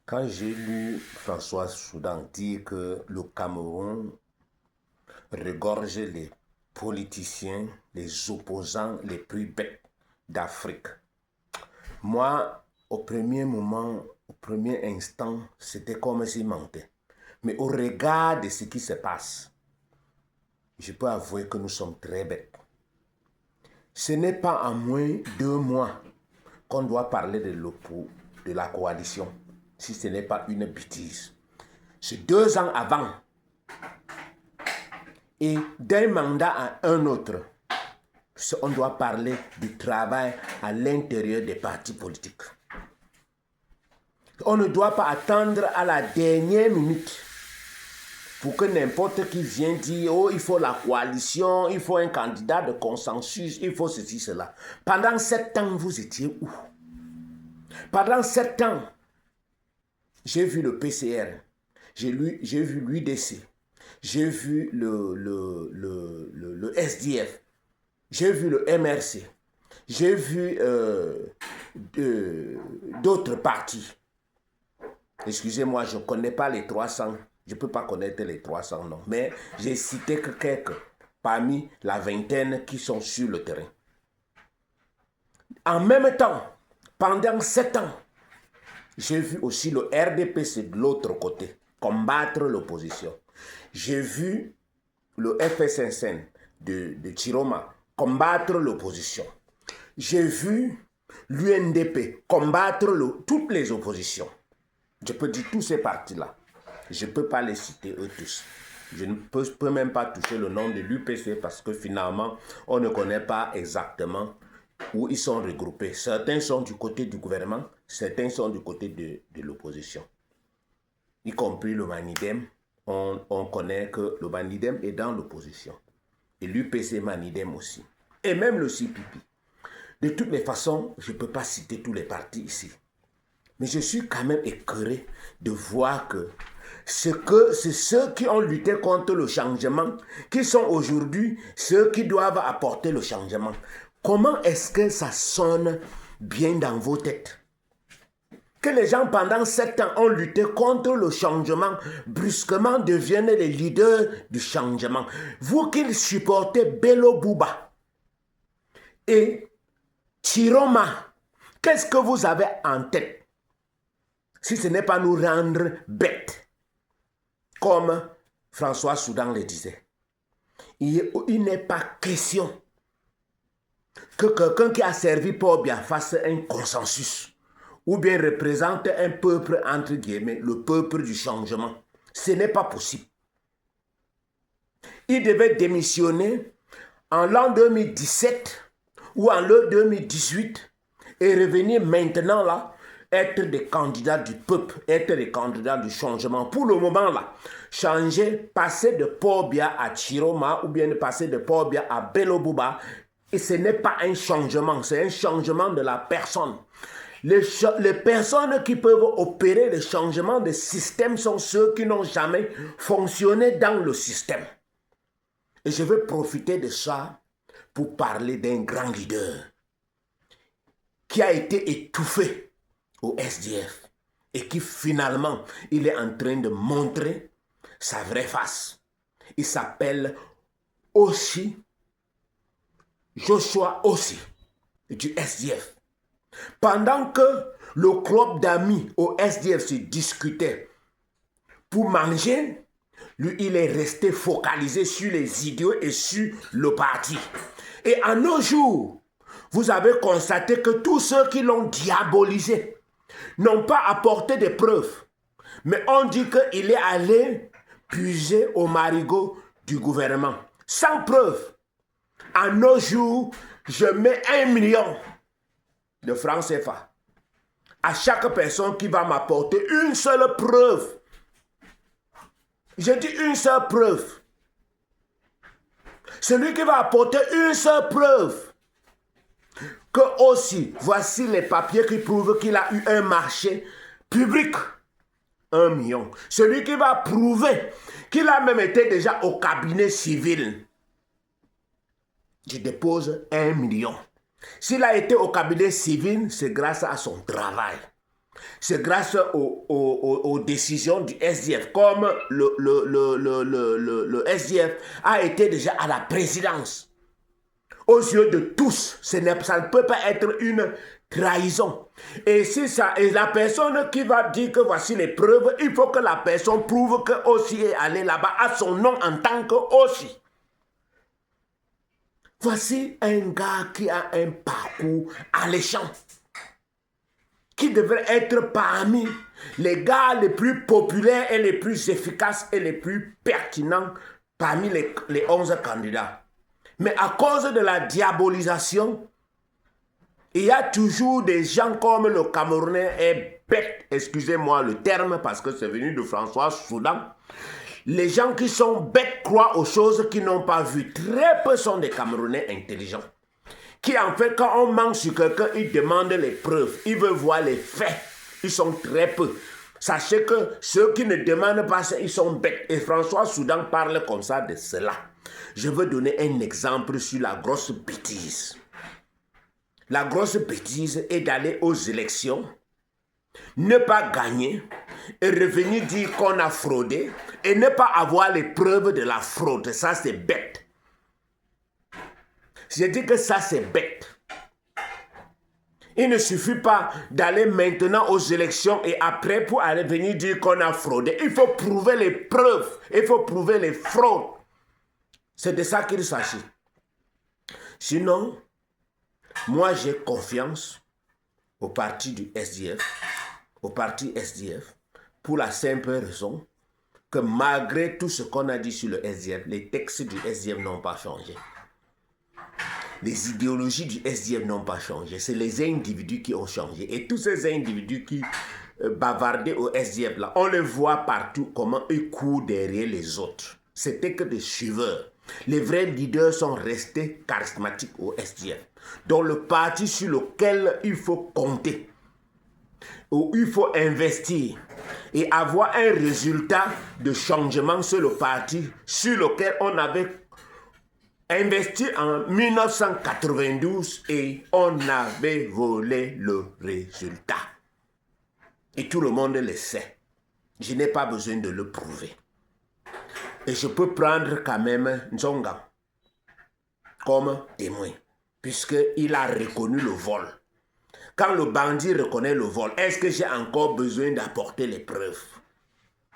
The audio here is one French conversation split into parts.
Quand j'ai lu François Soudan dire que le Cameroun regorge les politiciens, les opposants les plus bêtes d'Afrique, moi, au premier moment, au premier instant, c'était comme s'il mentait. Mais au regard de ce qui se passe, je peux avouer que nous sommes très bêtes. Ce n'est pas en moins 2 mois qu'on doit parler de la coalition, si ce n'est pas une bêtise. C'est 2 ans avant. Et d'un mandat à un autre, on doit parler du travail à l'intérieur des partis politiques. On ne doit pas attendre à la dernière minute pour que n'importe qui vienne dire « Oh, il faut la coalition, il faut un candidat de consensus, il faut ceci, cela. » Pendant 7 ans, vous étiez où? Pendant 7 ans, j'ai vu le PCR, j'ai vu l'UDC, j'ai vu le SDF, j'ai vu le MRC, j'ai vu d'autres partis. Excusez-moi, je ne connais pas les 300, je ne peux pas connaître les 300 noms, mais j'ai cité que quelques parmi la vingtaine qui sont sur le terrain. En même temps, pendant 7 ans, j'ai vu aussi le RDPC de l'autre côté combattre l'opposition. J'ai vu le FSSN de Chiroma combattre l'opposition. J'ai vu l'UNDP combattre toutes les oppositions. Je peux dire tous ces partis-là. Je ne peux pas les citer eux tous. Je ne peux même pas toucher le nom de l'UPC parce que finalement, on ne connaît pas exactement où ils sont regroupés. Certains sont du côté du gouvernement, certains sont du côté de l'opposition. Y compris le Manidem, on connaît que le Manidem est dans l'opposition. Et l'UPC Manidem aussi. Et même le CPP. De toutes les façons, je ne peux pas citer tous les partis ici. Mais je suis quand même écœuré de voir que c'est ceux qui ont lutté contre le changement qui sont aujourd'hui ceux qui doivent apporter le changement. Comment est-ce que ça sonne bien dans vos têtes? Que les gens pendant 7 ans ont lutté contre le changement, brusquement deviennent les leaders du changement. Vous qui supportez Bello Bouba et Chiroma, qu'est-ce que vous avez en tête? Si ce n'est pas nous rendre bêtes, comme François Soudan le disait. Il n'est pas question que quelqu'un qui a servi Pobia fasse un consensus ou bien représente un peuple, entre guillemets, le peuple du changement. Ce n'est pas possible. Il devait démissionner en l'an 2017 ou en l'an 2018 et revenir maintenant là, être des candidats du peuple, être des candidats du changement. Pour le moment là, changer, passer de Pobia à Chiroma ou bien passer de Pobia à Bello Bouba, et ce n'est pas un changement, c'est un changement de la personne. Les personnes qui peuvent opérer le changement de système sont ceux qui n'ont jamais fonctionné dans le système. Et je veux profiter de ça pour parler d'un grand leader qui a été étouffé au SDF et qui finalement, il est en train de montrer sa vraie face. Il s'appelle aussi Joshua Ossi du SDF. Pendant que le club d'amis au SDF se discutait pour manger, lui, il est resté focalisé sur les idiots et sur le parti. Et en nos jours, vous avez constaté que tous ceux qui l'ont diabolisé n'ont pas apporté de preuves, mais on dit qu'il est allé puiser au marigot du gouvernement. Sans preuve. En nos jours, je mets 1 million de francs CFA à chaque personne qui va m'apporter une seule preuve. Je dis une seule preuve. Celui qui va apporter une seule preuve que aussi, voici les papiers qui prouvent qu'il a eu un marché public. 1 million. Celui qui va prouver qu'il a même été déjà au cabinet civil. Je dépose 1 million. S'il a été au cabinet civil, c'est grâce à son travail. C'est grâce aux décisions du SDF. Comme le SDF a été déjà à la présidence. Aux yeux de tous, ça ne peut pas être une trahison. Et si ça, et la personne qui va dire que voici les preuves, il faut que la personne prouve que Ossi est allé là-bas à son nom en tant que Ossi. Voici un gars qui a un parcours alléchant, qui devrait être parmi les gars les plus populaires et les plus efficaces et les plus pertinents parmi les 11 candidats. Mais à cause de la diabolisation, il y a toujours des gens comme le Camerounais est bête, excusez-moi le terme parce que c'est venu de François Soudan. Les gens qui sont bêtes croient aux choses qu'ils n'ont pas vues. Très peu sont des Camerounais intelligents. Qui en fait, quand on ment sur quelqu'un, ils demandent les preuves. Ils veulent voir les faits. Ils sont très peu. Sachez que ceux qui ne demandent pas ça, ils sont bêtes. Et François Soudan parle comme ça de cela. Je veux donner un exemple sur la grosse bêtise. La grosse bêtise est d'aller aux élections, ne pas gagner et revenir dire qu'on a fraudé et ne pas avoir les preuves de la fraude. Ça, c'est bête. Je dis que ça, c'est bête. Il ne suffit pas d'aller maintenant aux élections et après pour aller venir dire qu'on a fraudé. Il faut prouver les preuves. Il faut prouver les fraudes. C'est de ça qu'il s'agit. Sinon, moi j'ai confiance au parti du SDF, au parti SDF, pour la simple raison que malgré tout ce qu'on a dit sur le SDF, les textes du SDF n'ont pas changé. Les idéologies du SDF n'ont pas changé. C'est les individus qui ont changé. Et tous ces individus qui bavardaient au SDF, là, on les voit partout comment ils courent derrière les autres. C'était que des suiveurs. Les vrais leaders sont restés charismatiques au SDF. Donc le parti sur lequel il faut compter, où il faut investir et avoir un résultat de changement sur le parti sur lequel on avait investi en 1992 et on avait volé le résultat. Et tout le monde le sait. Je n'ai pas besoin de le prouver. Et je peux prendre quand même Nzonga comme témoin, puisqu'il a reconnu le vol. Quand le bandit reconnaît le vol, est-ce que j'ai encore besoin d'apporter les preuves?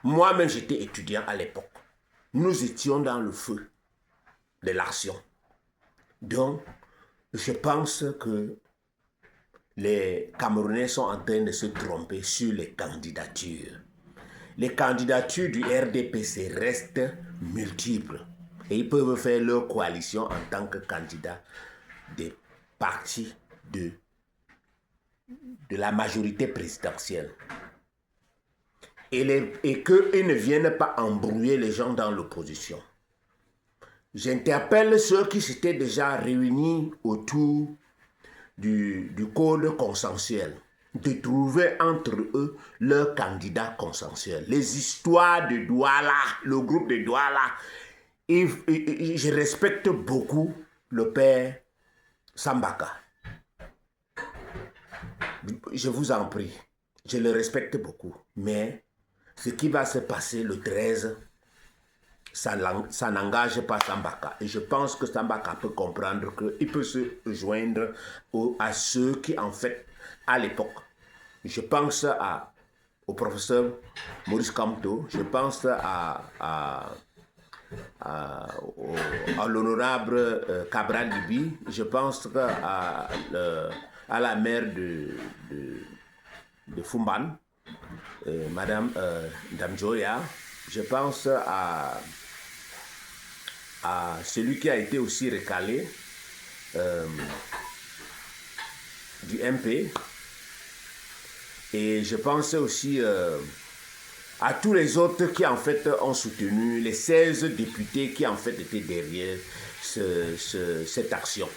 Moi-même, j'étais étudiant à l'époque. Nous étions dans le feu de l'action. Donc, je pense que les Camerounais sont en train de se tromper sur les candidatures. Les candidatures du RDPC restent multiples et ils peuvent faire leur coalition en tant que candidats des partis de la majorité présidentielle. Et qu'ils ne viennent pas embrouiller les gens dans l'opposition. J'interpelle ceux qui s'étaient déjà réunis autour du code consensuel de trouver entre eux leur candidat consensuel. Les histoires de Douala, le groupe de Douala, je respecte beaucoup le père Sambaka. Je vous en prie, je le respecte beaucoup. Mais ce qui va se passer le 13, ça n'engage pas Sambaka. Et je pense que Sambaka peut comprendre qu'il peut se joindre à ceux qui, en fait, à l'époque, je pense au professeur Maurice Kamto, je pense à l'honorable Cabral Libi, je pense à la mère de Fumban, Madame Damjoya, je pense à celui qui a été aussi recalé du MP. Et je pense aussi à tous les autres qui en fait ont soutenu, les 16 députés qui en fait étaient derrière cette action.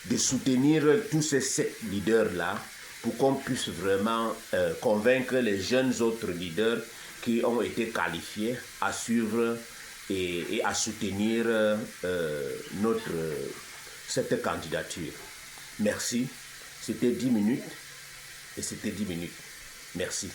De soutenir tous ces 7 leaders-là pour qu'on puisse vraiment convaincre les jeunes autres leaders qui ont été qualifiés à suivre et à soutenir cette candidature. Merci. C'était 10 minutes et c'était 10 minutes. Merci.